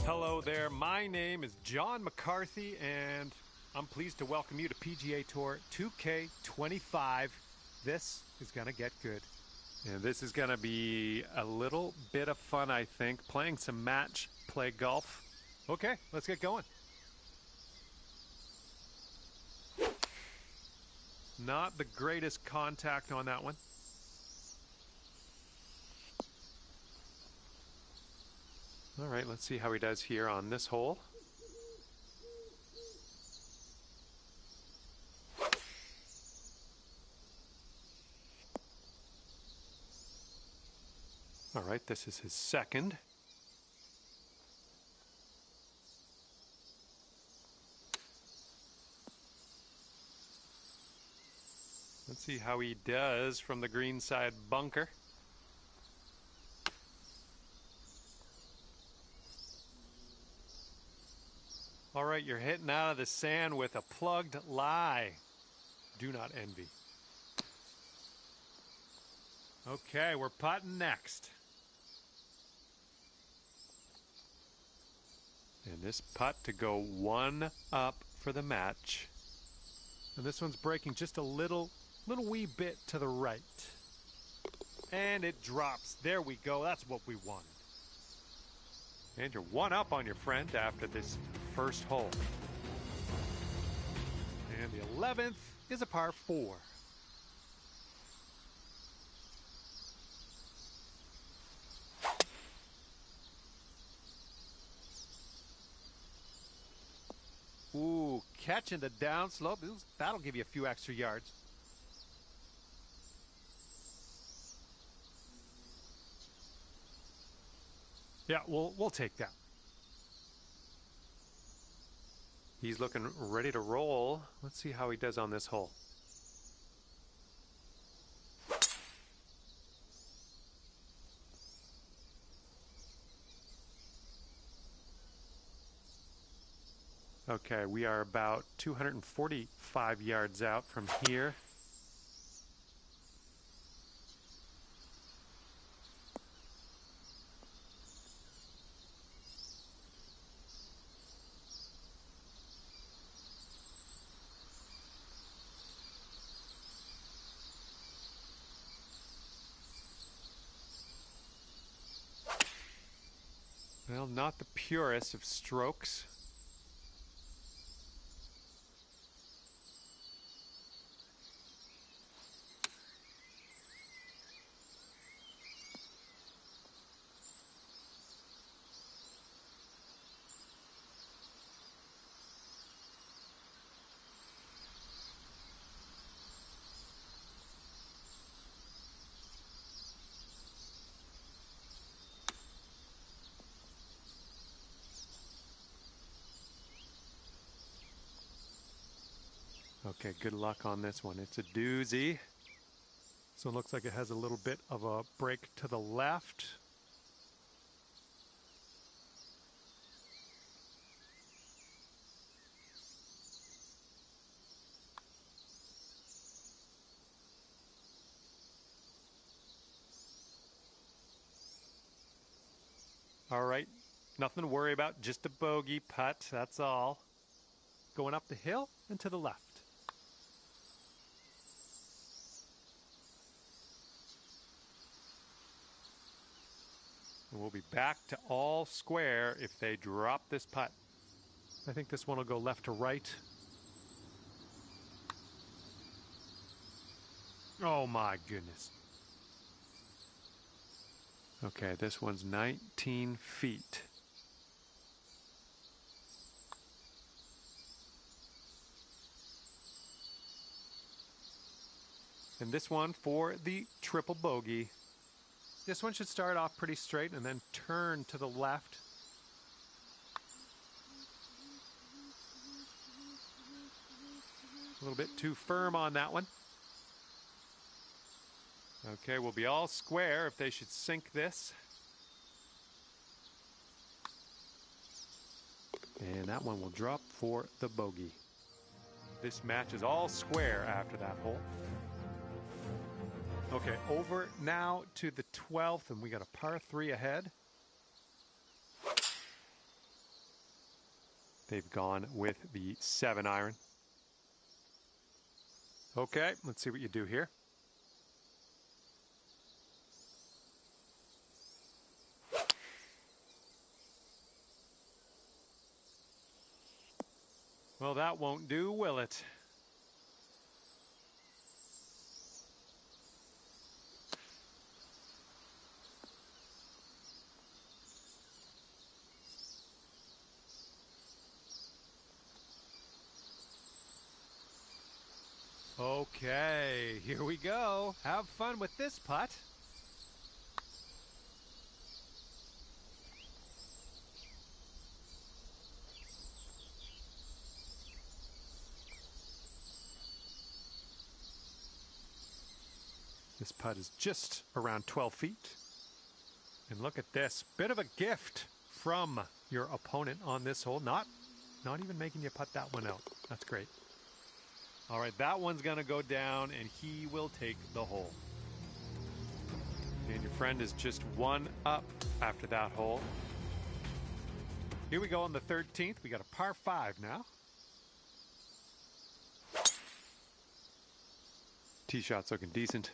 Hello there, my name is John McCarthy, and I'm pleased to welcome you to PGA Tour 2k25. This is going to get good. And this is going to be a little bit of fun, I think, playing some match play golf. Okay, let's get going. Not the greatest contact on that one. All right, let's see how he does here on this hole. All right, this is his second. Let's see how he does from the greenside bunker. All right, you're hitting out of the sand with a plugged lie. Do not envy. Okay, we're putting next. And this putt to go one up for the match. And this one's breaking just a little wee bit to the right. And it drops. There we go. That's what we wanted. And you're one up on your friend after this first hole. And the 11th is a par 4. Ooh, catching the downslope. That'll give you a few extra yards. Yeah, we'll take that. He's looking ready to roll. Let's see how he does on this hole. Okay, we are about 245 yards out from here. Well, not the purest of strokes. Okay, good luck on this one. It's a doozy. So it looks like it has a little bit of a break to the left. All right, nothing to worry about, just a bogey putt, that's all. Going up the hill and to the left. And we'll be back to all square if they drop this putt. I think this one will go left to right. Oh my goodness. Okay, this one's 19 feet. And this one for the triple bogey. This one should start off pretty straight and then turn to the left. A little bit too firm on that one. Okay, we'll be all square if they should sink this. And that one will drop for the bogey. This match is all square after that hole. Okay, over now to the 12th, and we got a par 3 ahead. they've gone with the 7-iron. Okay, let's see what you do here. Well, that won't do, will it? Okay, here we go. Have fun with this putt. This putt is just around 12 feet. And look at this, bit of a gift from your opponent on this hole. Not even making you putt that one out. That's great. All right, that one's gonna go down and he will take the hole. And your friend is just one up after that hole. Here we go on the 13th. We got a par 5 now. Tee shot's looking decent.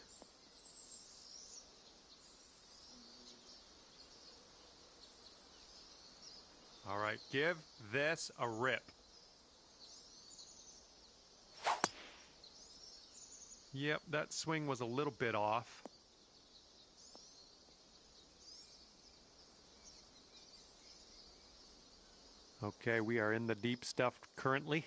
All right, give this a rip. Yep, that swing was a little bit off. Okay, we are in the deep stuff currently.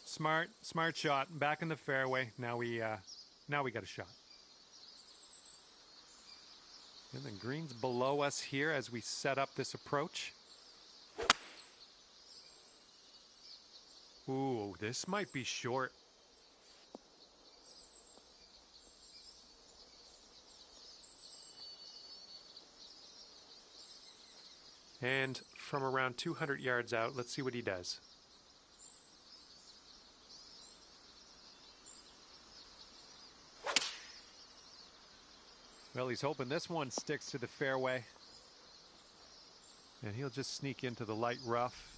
Smart shot. Back in the fairway. Now we got a shot. And the green's below us here as we set up this approach. Ooh, this might be short. And from around 200 yards out, let's see what he does. Well, he's hoping this one sticks to the fairway. And he'll just sneak into the light rough.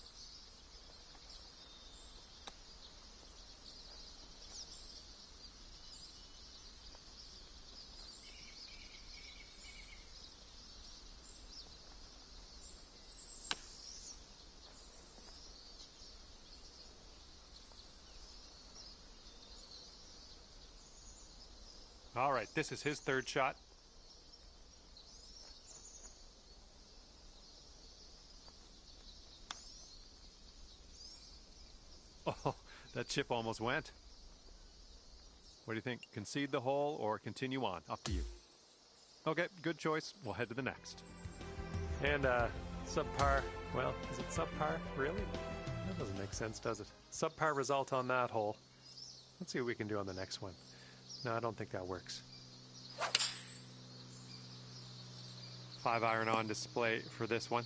All right, this is his third shot. Oh, that chip almost went. What do you think? Concede the hole or continue on? Up to you. Okay, good choice. We'll head to the next. And subpar, well, is it subpar? Really? That doesn't make sense, does it? Subpar result on that hole. Let's see what we can do on the next one. No, I don't think that works. 5-iron on display for this one.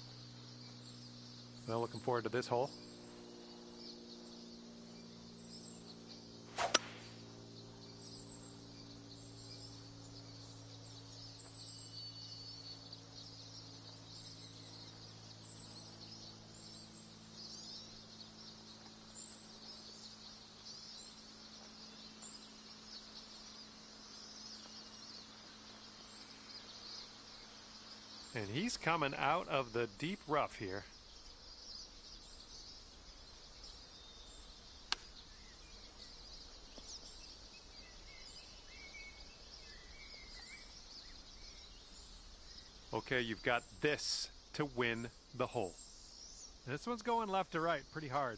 Well, looking forward to this hole. And he's coming out of the deep rough here. Okay, you've got this to win the hole. This one's going left to right pretty hard.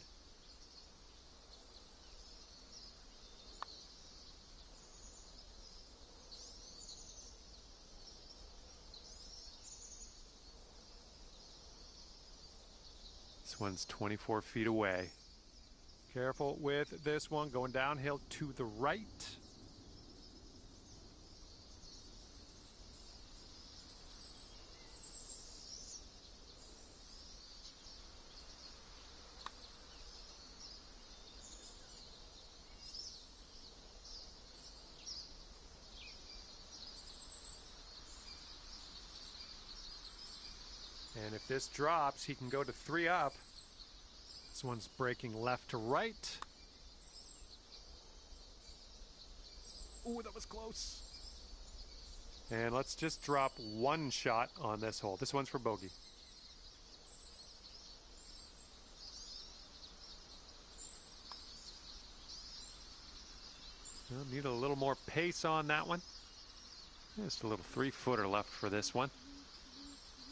This one's 24 feet away. Careful with this one, going downhill to the right. If this drops, he can go to 3 up. This one's breaking left to right. Ooh, that was close. And let's just drop 1 shot on this hole. This one's for bogey. We'll need a little more pace on that one. Just a little 3-footer left for this one.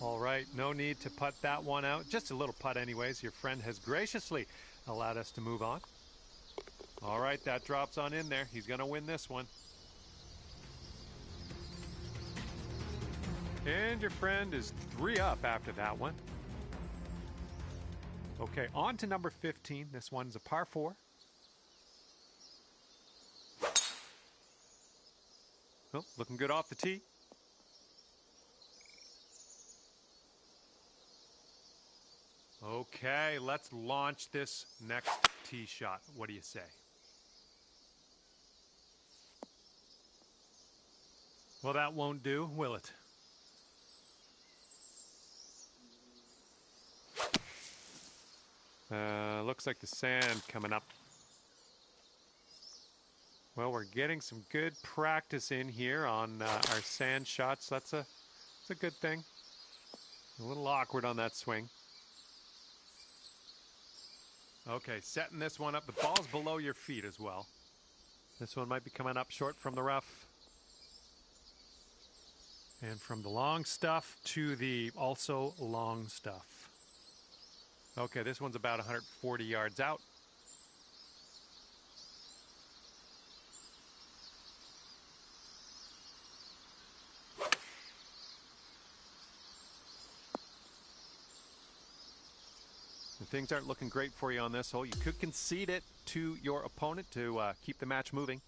All right, no need to putt that one out. Just a little putt anyways. Your friend has graciously allowed us to move on. All right, that drops on in there. He's going to win this one. And your friend is 3 up after that one. Okay, on to number 15. This one's a par 4. Oh, looking good off the tee. Okay, let's launch this next tee shot. What do you say? Well, that won't do, will it? Looks like the sand coming up. Well, we're getting some good practice in here on our sand shots. That's a good thing. A little awkward on that swing. Okay, setting this one up. The ball's below your feet as well. This one might be coming up short from the rough. And from the long stuff to the also long stuff. Okay, this one's about 140 yards out. And things aren't looking great for you on this hole. You could concede it to your opponent to keep the match moving.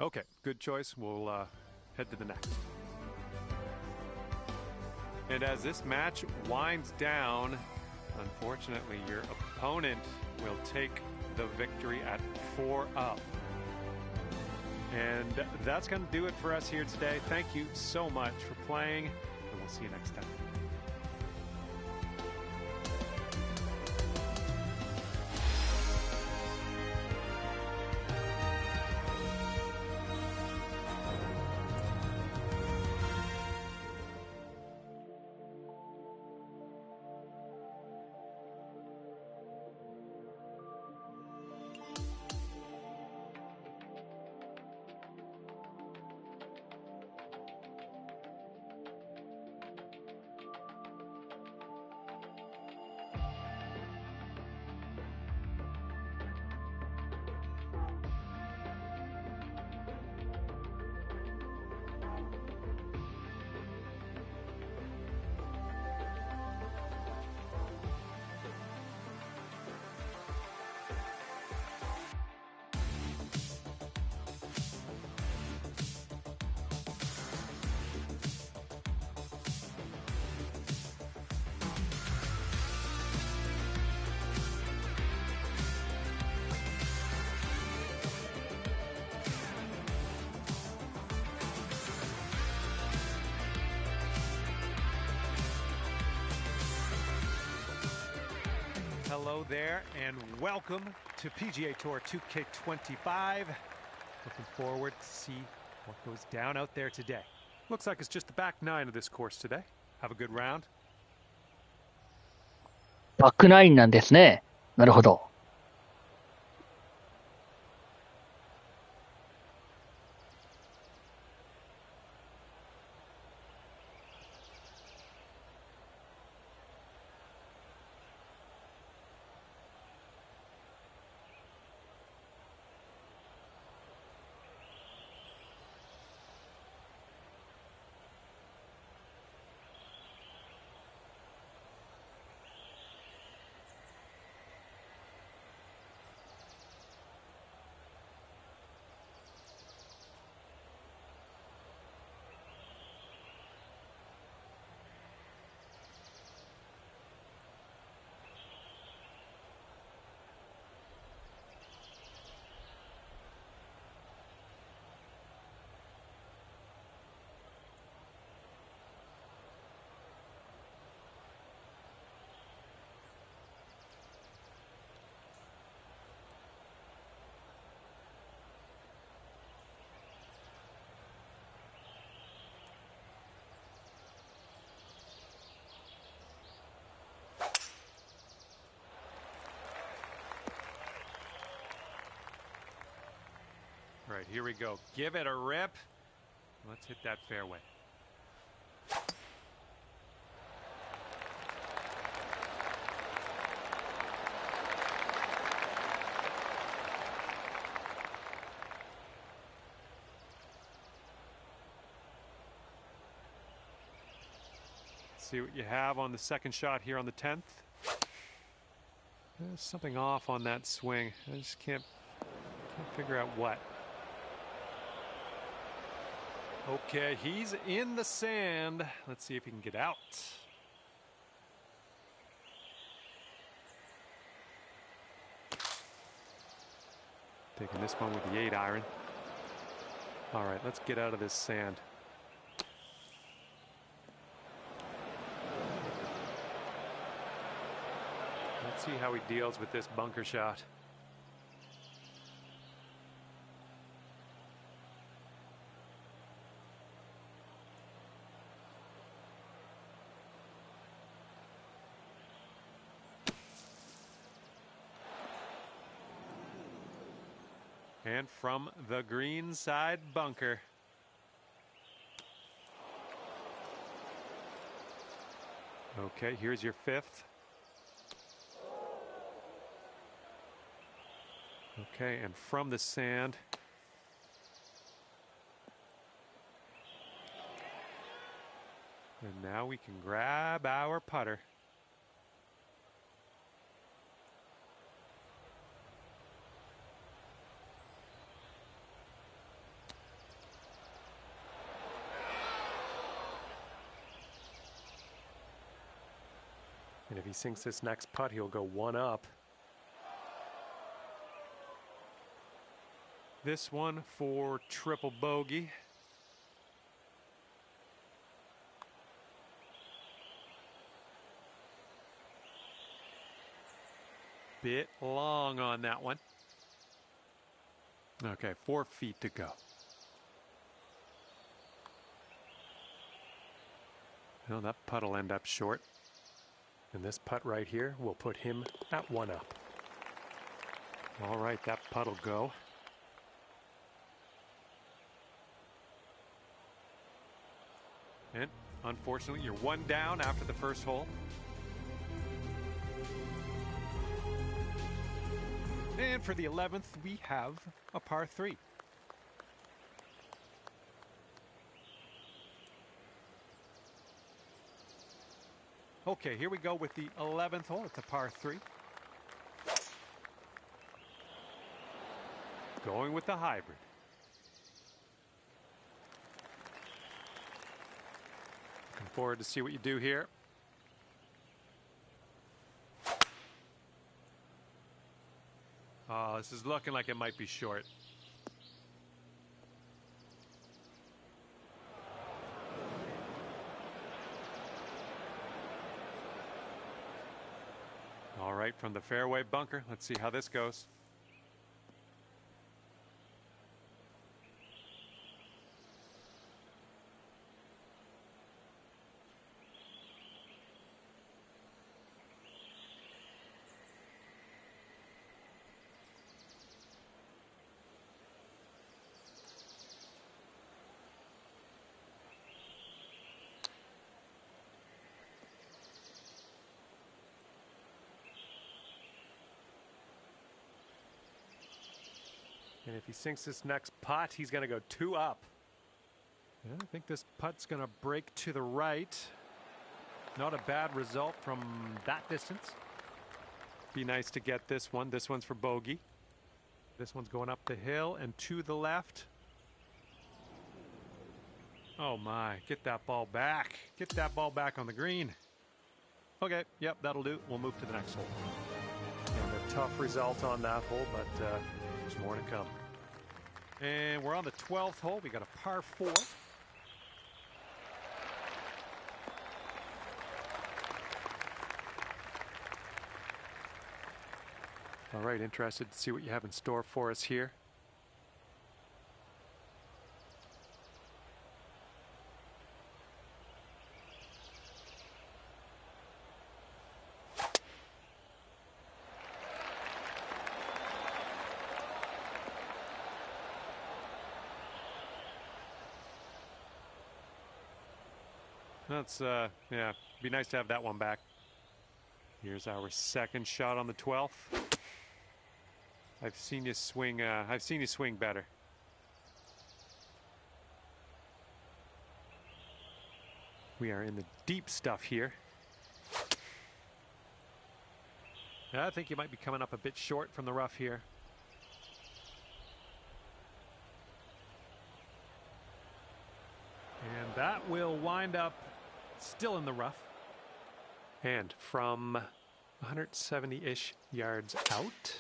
Okay, good choice. We'll head to the next. And as this match winds down, unfortunately, your opponent will take the victory at 4 up. And that's going to do it for us here today. Thank you so much for playing, and we'll see you next time. Hello there, and welcome to PGA Tour 2K25. Looking forward to see what goes down out there today. Looks like it's just the back 9 of this course today. Have a good round. バックナインなんですね。なるほど。right, here we go. Give it a rip. Let's hit that fairway. See what you have on the second shot here on the 10th. There's something off on that swing. I just can't figure out what. Okay, he's in the sand. Let's see if he can get out. Taking this one with the 8-iron. All right, let's get out of this sand. Let's see how he deals with this bunker shot. And from the green side bunker. Okay, here's your 5th. Okay, and from the sand. And now we can grab our putter. And if he sinks this next putt, he'll go 1 up. This one for triple bogey. Bit long on that one. Okay, 4 feet to go. Well, that putt will end up short. And this putt right here will put him at 1 up. All right, that putt will go. And unfortunately, you're 1 down after the first hole. And for the 11th, we have a par 3. Okay, here we go with the 11th hole. It's a par 3. Going with the hybrid. Looking forward to see what you do here. Oh, this is looking like it might be short. All right, from the fairway bunker, let's see how this goes. And if he sinks this next putt, he's going to go 2 up. And I think this putt's going to break to the right. Not a bad result from that distance. Be nice to get this one. This one's for bogey. This one's going up the hill and to the left. Oh my, get that ball back. Get that ball back on the green. Okay, yep, that'll do. We'll move to the next hole. And a tough result on that hole, but there's more to come. And we're on the 12th hole. We got a par 4. All right, interested to see what you have in store for us here. That's, yeah, be nice to have that one back. Here's our second shot on the 12th. I've seen you swing better. We are in the deep stuff here. I think you might be coming up a bit short from the rough here. And that will wind up still in the rough. And from 170-ish yards out.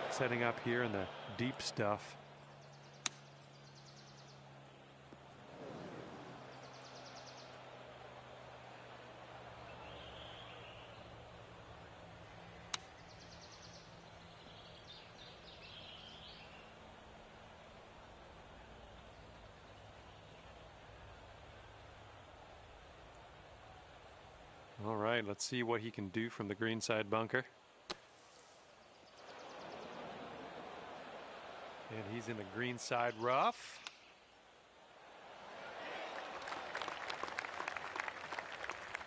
Setting up here in the deep stuff. All right, let's see what he can do from the greenside bunker. And he's in the greenside rough.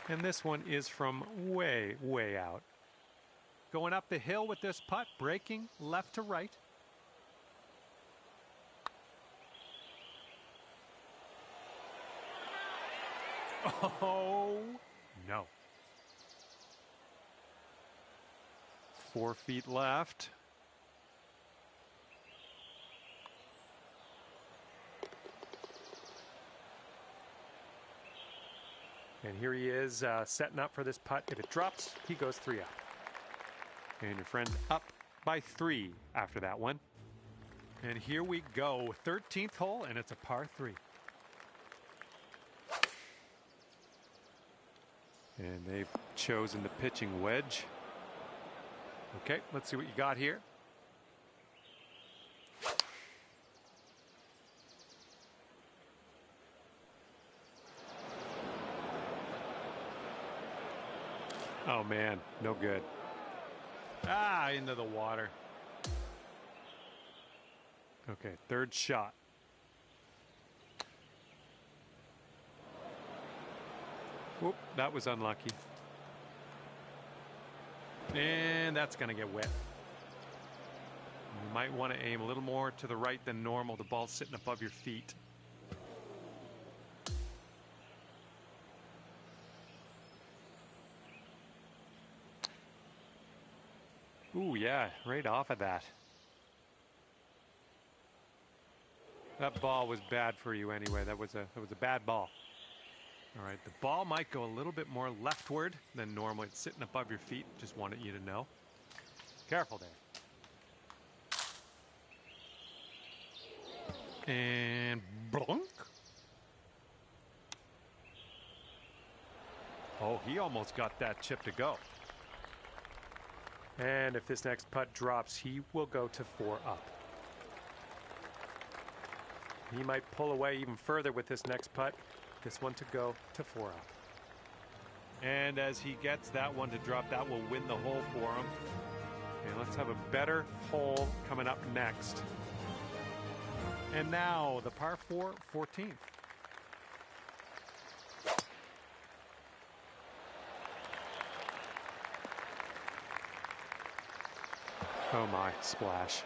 And this one is from way, way out. Going up the hill with this putt, breaking left to right. Oh, no. 4 feet left. And here he is setting up for this putt. If it drops, he goes 3 up. And your friend up by 3 after that one. And here we go. 13th hole, and it's a par 3. And they've chosen the pitching wedge. Okay, let's see what you got here. Oh man, no good. Ah, into the water. Okay, third shot. Whoop, that was unlucky. And that's going to get wet. You might want to aim a little more to the right than normal. The ball's sitting above your feet. Ooh, yeah, right off of that. That ball was bad for you anyway. That was a bad ball. All right, the ball might go a little bit more leftward than normal. It's sitting above your feet. Just wanted you to know. Careful there. And blunk. Oh, he almost got that chip to go. And if this next putt drops, he will go to 4 up. He might pull away even further with this next putt. This one to go to 4 up. And as he gets that one to drop, that will win the hole for him. And let's have a better hole coming up next. And now the par 4, 14th. Oh my, splash.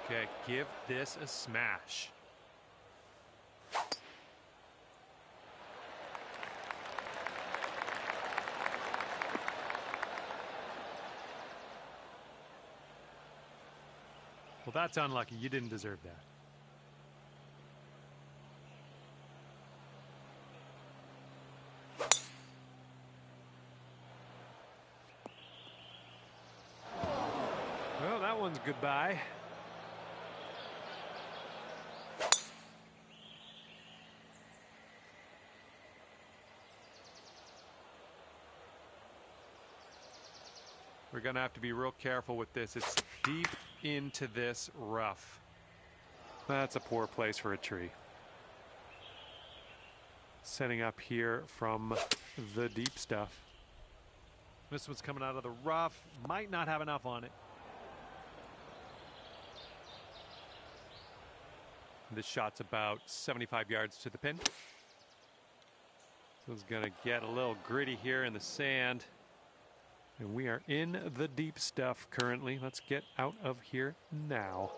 Okay, give this a smash. Well, that's unlucky. You didn't deserve that. Well, that one's goodbye. We're going to have to be real careful with this. It's deep into this rough. That's a poor place for a tree. Setting up here from the deep stuff. This one's coming out of the rough. Might not have enough on it. This shot's about 75 yards to the pin. So it's going to get a little gritty here in the sand. And we are in the deep stuff currently. Let's get out of here now.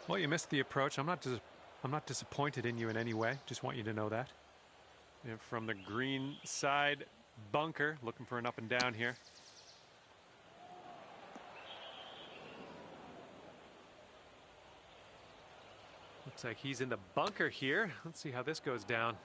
Well, you missed the approach. I'm not disappointed in you in any way. Just want you to know that. And from the green side bunker, looking for an up and down here. Looks like he's in the bunker here. Let's see how this goes down.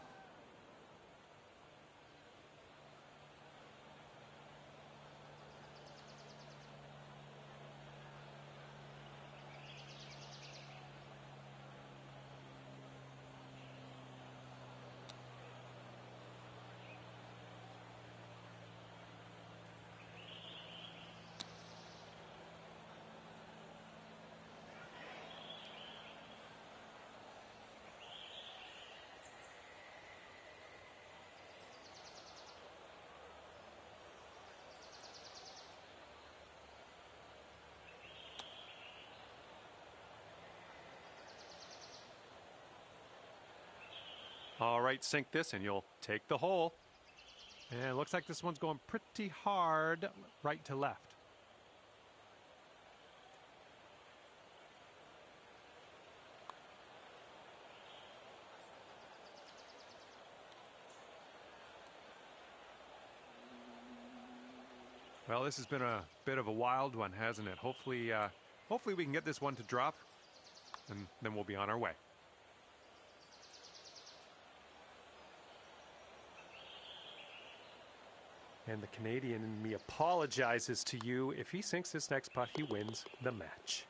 All right, sink this and you'll take the hole. And it looks like this one's going pretty hard right to left. Well, this has been a bit of a wild one, hasn't it? Hopefully we can get this one to drop, and then we'll be on our way. And the Canadian in me apologizes to you. If he sinks this next putt, he wins the match.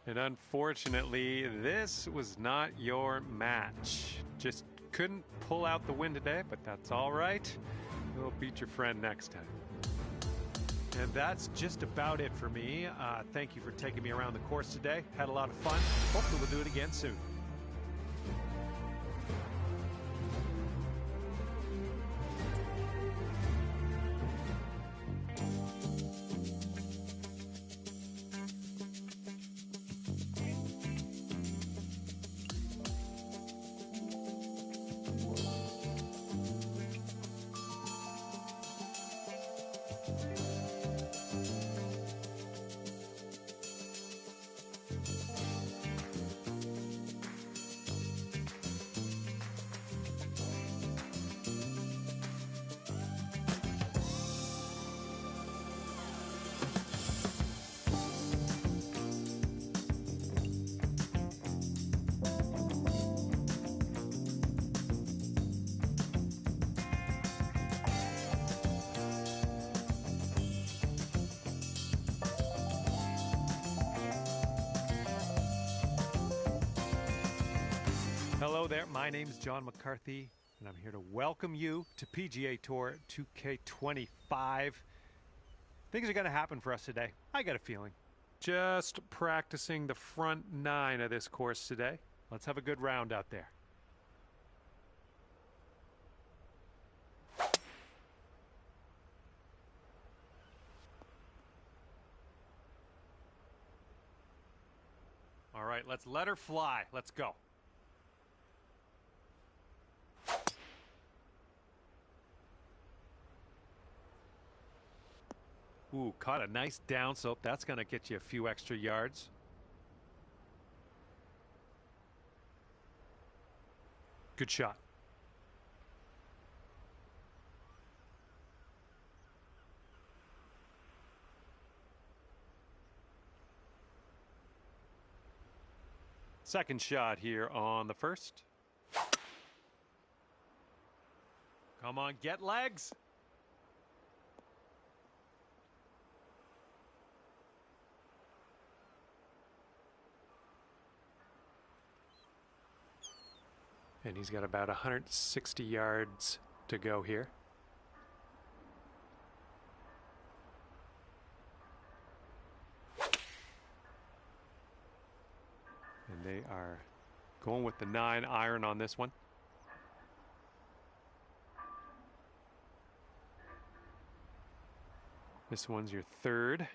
And unfortunately, this was not your match. Just couldn't pull out the win today, but that's all right. You'll beat your friend next time. And that's just about it for me. Thank you for taking me around the course today. Had a lot of fun. Hopefully we'll do it again soon. Hello there, my name is John McCarthy, and I'm here to welcome you to PGA Tour 2k25. Things are going to happen for us today. I got a feeling. Just practicing the front 9 of this course today. Let's have a good round out there. All right, let's let her fly. Let's go. Ooh, caught a nice down slope. That's going to get you a few extra yards. Good shot. Second shot here on the first. Come on, get legs. And he's got about 160 yards to go here. And they are going with the 9 iron on this one. This one's your third.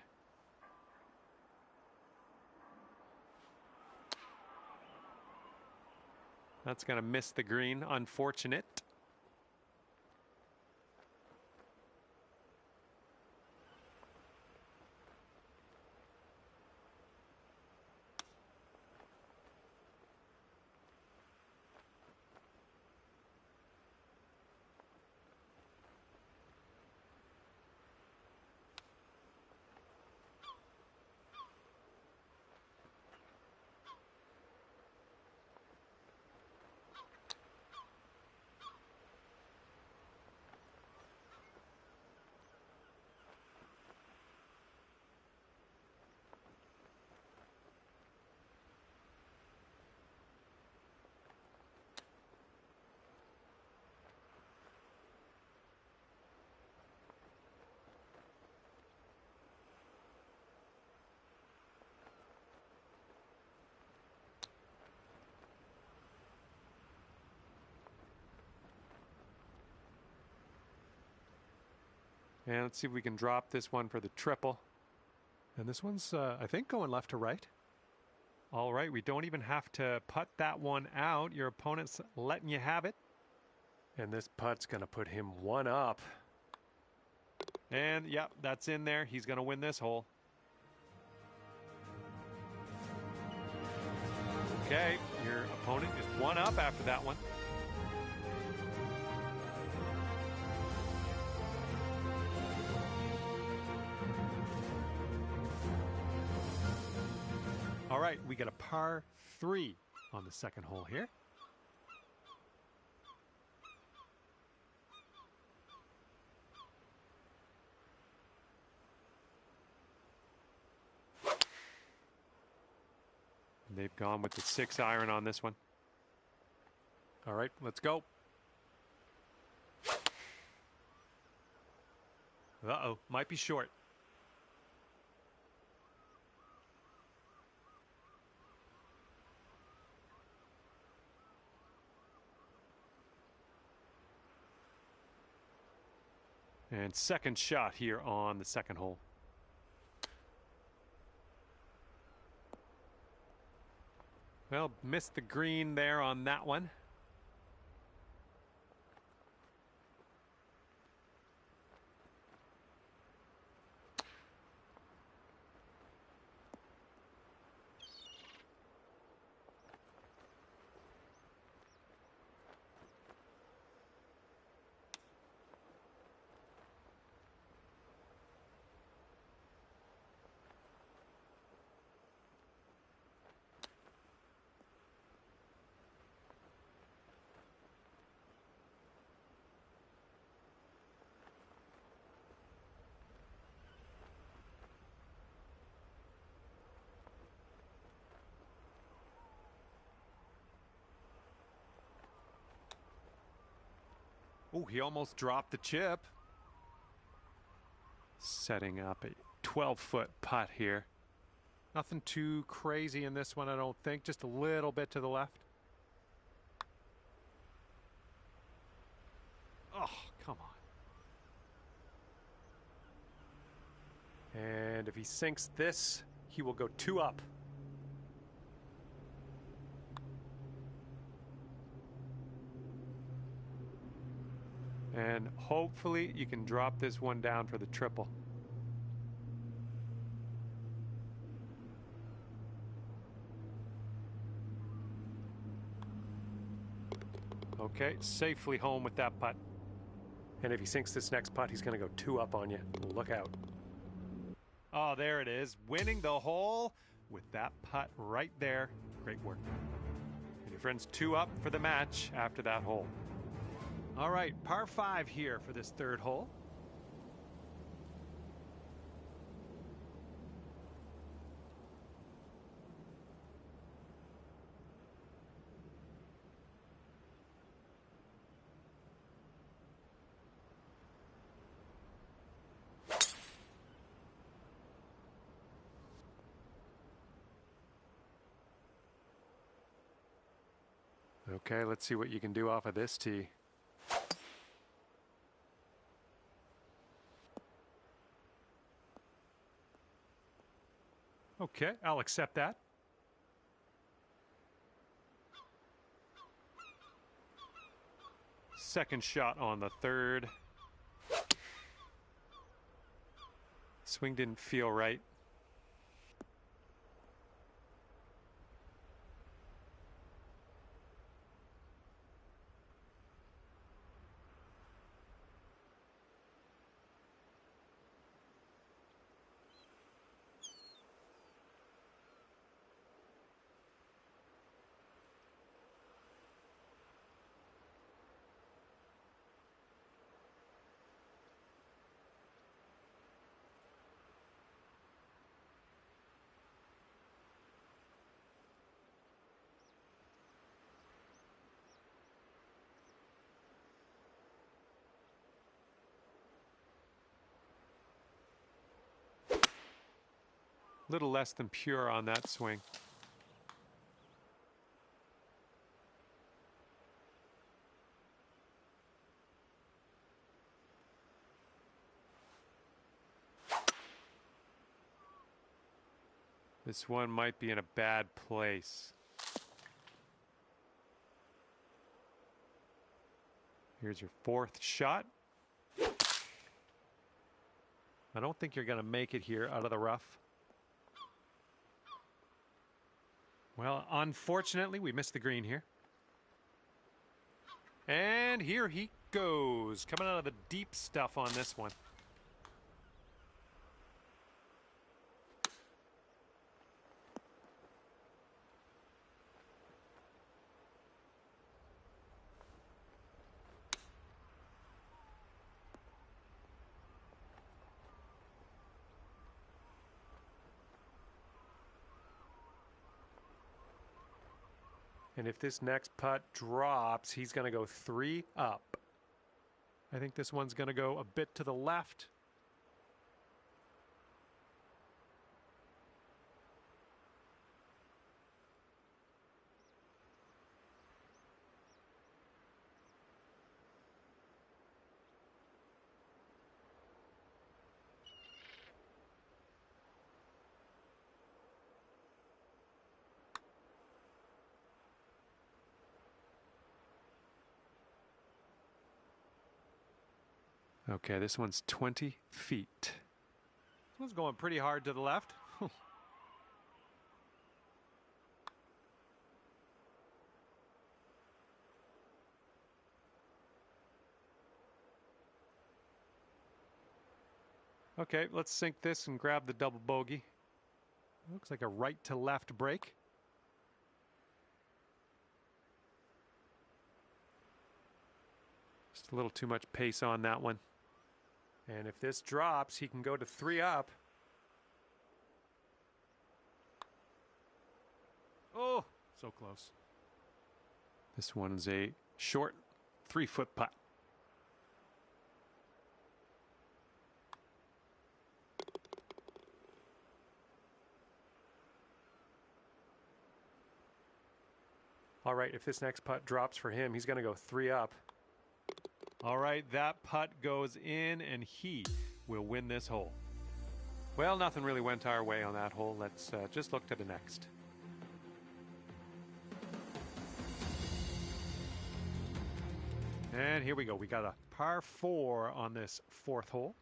That's going to miss the green. Unfortunate. And let's see if we can drop this one for the triple. And this one's, I think, going left to right. All right, we don't even have to putt that one out. Your opponent's letting you have it. And this putt's going to put him one up. And, yep, that's in there. He's going to win this hole. Okay, your opponent is one up after that one. All right, we got a par 3 on the second hole here. And they've gone with the 6-iron on this one. All right, let's go. Uh-oh, might be short. And second shot here on the second hole. Well, missed the green there on that one. Oh, he almost dropped the chip. Setting up a 12-foot putt here. Nothing too crazy in this one, I don't think. Just a little bit to the left. Oh, come on. And if he sinks this, he will go 2 up. And hopefully you can drop this one down for the triple. Okay, safely home with that putt. And if he sinks this next putt, he's going to go 2 up on you. Look out. Oh, there it is. Winning the hole with that putt right there. Great work. And your friend's 2 up for the match after that hole. All right, par 5 here for this third hole. Okay, let's see what you can do off of this tee. Okay, I'll accept that. second shot on the third. Swing didn't feel right. Little less than pure on that swing. This one might be in a bad place. Here's your fourth shot. I don't think you're going to make it here out of the rough. Well, unfortunately, we missed the green here. And here he goes, coming out of the deep stuff on this one. And if this next putt drops, he's going to go 3 up. I think this one's going to go a bit to the left. Okay, this one's 20 feet. This one's going pretty hard to the left. Okay, let's sink this and grab the double bogey. Looks like a right to left break. Just a little too much pace on that one. And if this drops, he can go to 3 up. Oh, so close. This one's a short 3-foot putt. All right, if this next putt drops for him, he's going to go 3 up. All right, that putt goes in, and he will win this hole. Well, nothing really went our way on that hole. Let's just look to the next. And here we go. We got a par 4 on this 4th hole.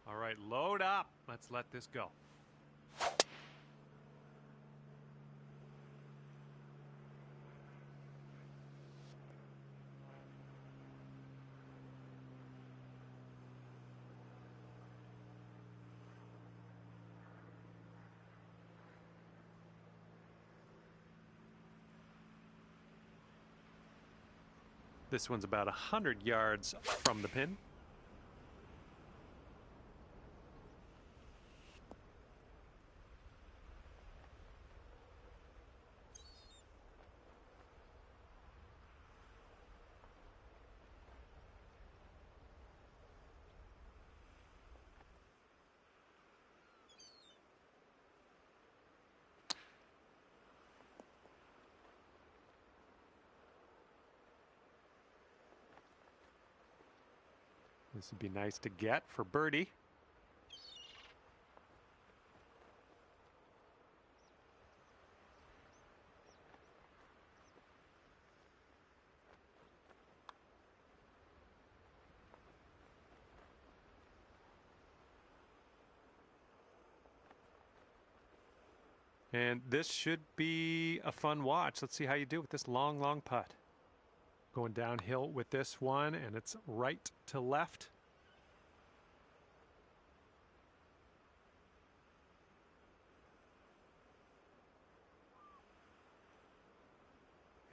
All right, load up. Let's let this go. This one's about 100 yards from the pin. This would be nice to get for birdie. And this should be a fun watch. Let's see how you do with this long, long putt. Going downhill with this one, and it's right to left.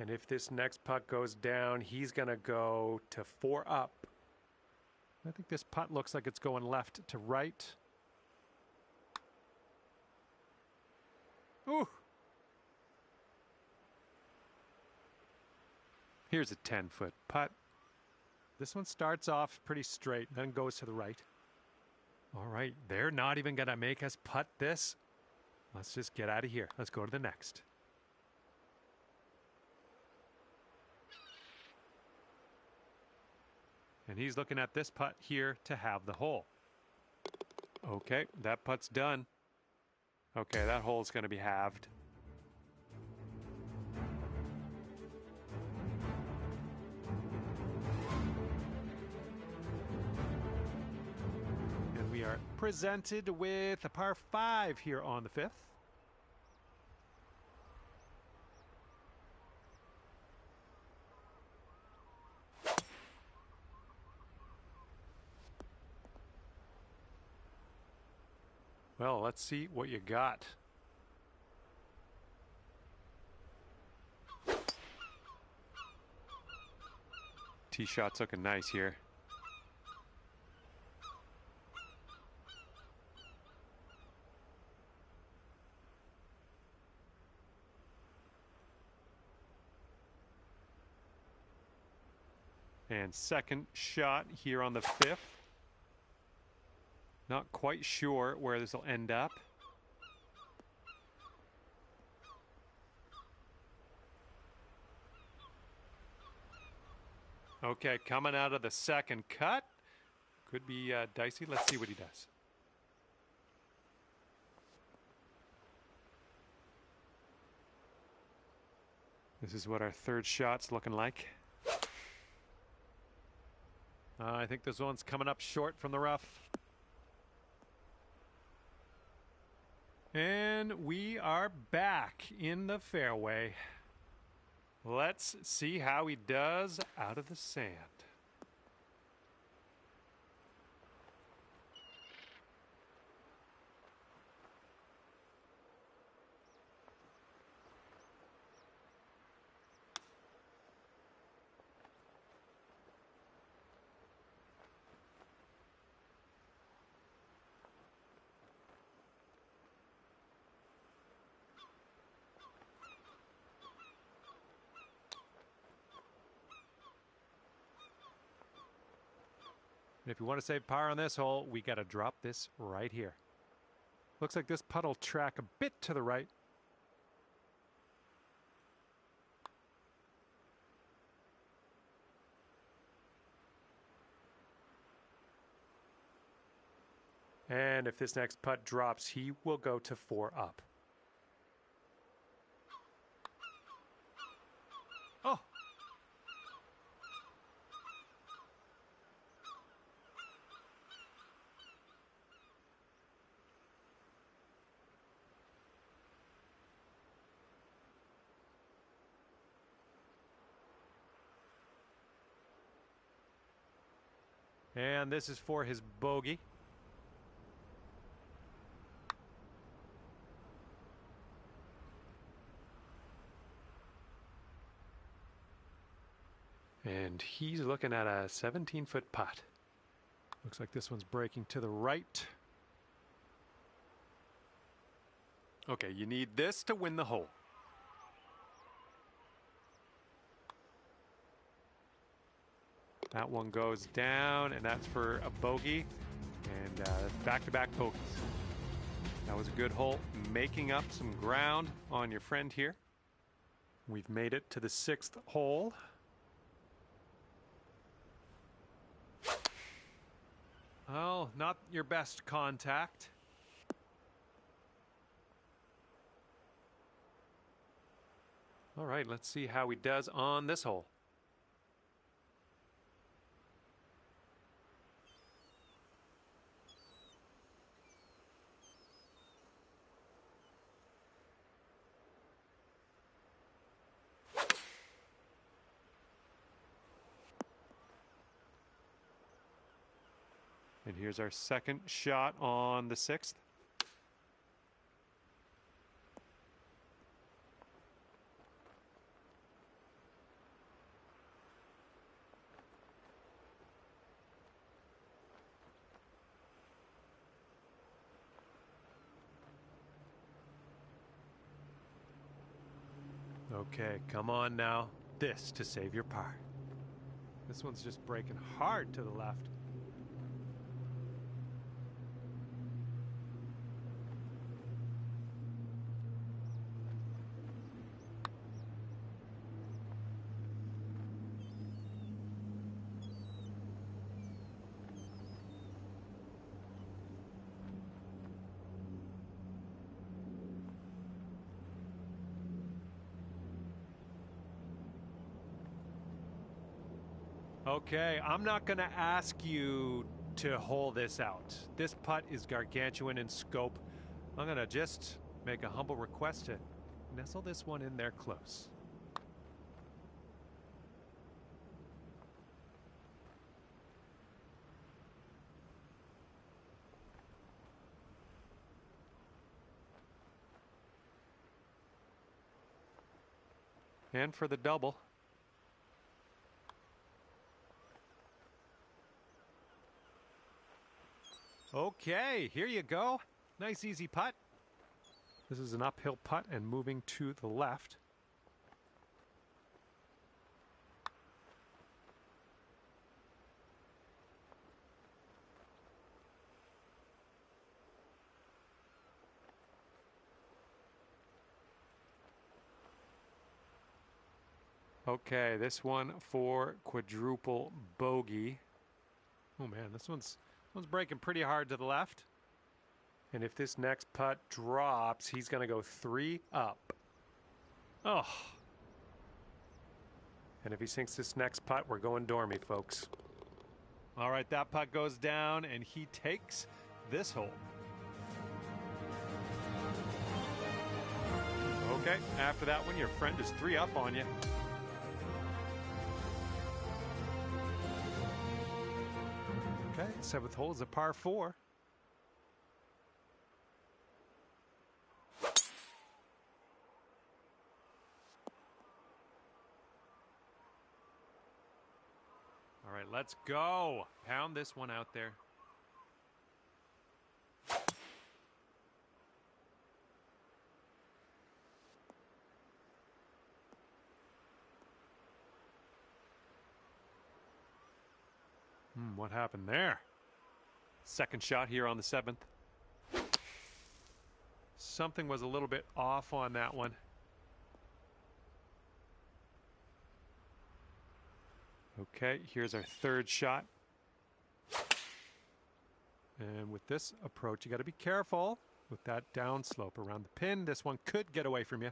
And if this next putt goes down, he's going to go to 4 up. I think this putt looks like it's going left to right. Ooh. Here's a 10-foot putt. This one starts off pretty straight, then goes to the right. All right, they're not even going to make us putt this. Let's just get out of here. Let's go to the next. And he's looking at this putt here to have the hole. Okay, that putt's done. Okay, that hole's going to be halved. And we are presented with a par 5 here on the 5th. Well, let's see what you got. Tee shot's looking nice here. And second shot here on the 5th. Not quite sure where this will end up. Okay, coming out of the second cut. Could be dicey. Let's see what he does. This is what our third shot's looking like. I think this one's coming up short from the rough. And we are back in the fairway. Let's see how he does out of the sand. And if you want to save par on this hole, we got to drop this right here. Looks like this putt will track a bit to the right. And if this next putt drops, he will go to 4 up. Oh! And this is for his bogey. And he's looking at a 17-foot putt. Looks like this one's breaking to the right. Okay, you need this to win the hole. That one goes down, and that's for a bogey. And back-to-back bogeys. That was a good hole, making up some ground on your friend here. We've made it to the 6th hole. Well, not your best contact. All right, let's see how he does on this hole. And here's our second shot on the 6th. Okay, come on now. This to save your par. This one's just breaking hard to the left. Okay, I'm not going to ask you to hole this out. This putt is gargantuan in scope. I'm going to just make a humble request to nestle this one in there close. And for the double. Okay, here you go. Nice easy putt. This is an uphill putt and moving to the left. Okay, this one for quadruple bogey. Oh man, this one's breaking pretty hard to the left. And if this next putt drops, he's going to go 3 up. Oh. And if he sinks this next putt, we're going dormy, folks. All right, that putt goes down, and he takes this hole. Okay, after that one, your friend is 3 up on you. Okay, 7th hole is a par 4. All right, let's go. Pound this one out there. What happened there? Second shot here on the 7th. Something was a little bit off on that one. Okay, here's our 3rd shot. And with this approach, you got to be careful with that downslope around the pin. This one could get away from you.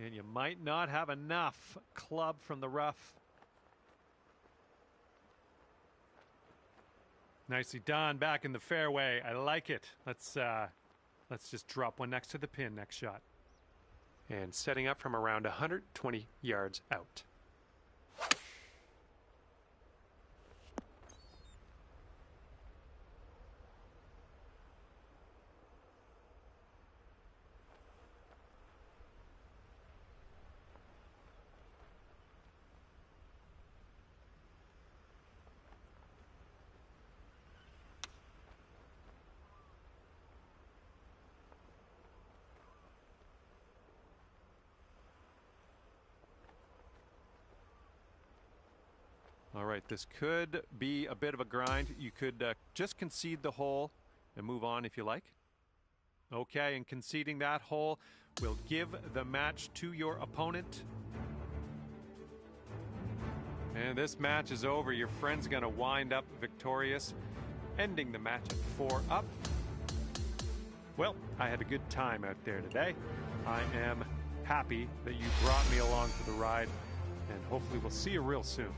And you might not have enough club from the rough. Nicely done, back in the fairway. I like it. Let's just drop one next to the pin next shot. And setting up from around 120 yards out. All right, this could be a bit of a grind. You could just concede the hole and move on if you like. Okay, and conceding that hole will give the match to your opponent. And this match is over. Your friend's going to wind up victorious. ending the match at 4 up. Well, I had a good time out there today. I am happy that you brought me along for the ride, and hopefully we'll see you real soon.